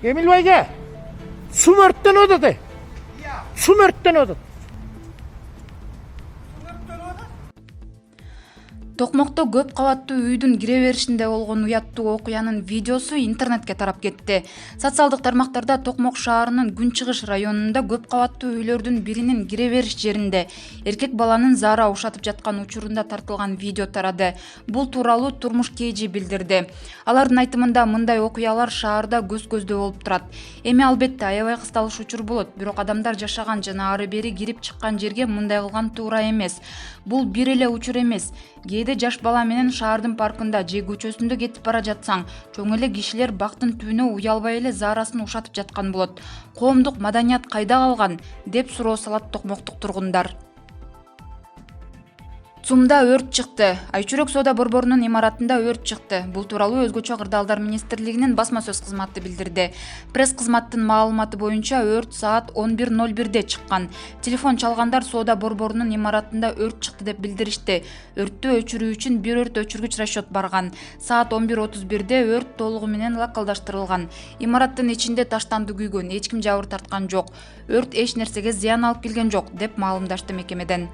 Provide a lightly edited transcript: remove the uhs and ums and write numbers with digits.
Эмилбайга сум өрттөнүп атат. Сум өрттөнүп атат. Токмокто көп кабаттуу үйдүн кире беришинде болгон уяттуу окуянын видеосу интернетке тарап кетти. Социалдык тармактарда Токмок шаарынын Күнчыгыш районунда көп кабаттуу үйлөрдүн биринин кире бериш жеринде эркек баланын заара ушатып жаткан учурунда тартылган видео тарады. Бул тууралуу Турмуш КЖ билдирди. Алардын айтымында мындай окуялар шаарда көз-көздө болуп турат. Эми албетте аябай кысталыш учур болот, бирок адамдар жашаган жана ары бери кирип чыккан жерге мындай кылган туура эмес. Бул бир эле учур эмес. Кээде жаш бала менен шаардын паркында же көчөсүндө кетип бара жатсаң, чоң эле кишилер бактын түбүнө уялбай эле заарасын ушатып жаткан болот. Коомдук маданият кайда калган деп суроо салат токмоктук тургундар. ЦУМда өрт чыкты. Айчүрөк соода борборунун имаратында өрт чыкты. Бул тууралуу Өзгөчө кырдаалдар министрлигинин басма сөз кызматы билдирди. Пресс кызматтын маалыматы боюнча өрт саат 11:01 чыккан. Телефон чалгандар соода борборунун имаратында өрт чыкты деп билдиришти. Өрттү өчүрүү үчүн бир өрт өчүргүч расчет барган. Саат 11:31 өрт толугу менен локалдаштырылган. Имараттын ичинде таштанды күйгөн, эч ким жабыр тарткан жок. Өрт эч нерсеге зыян алып келген жок деп маалымдашты мекемеден.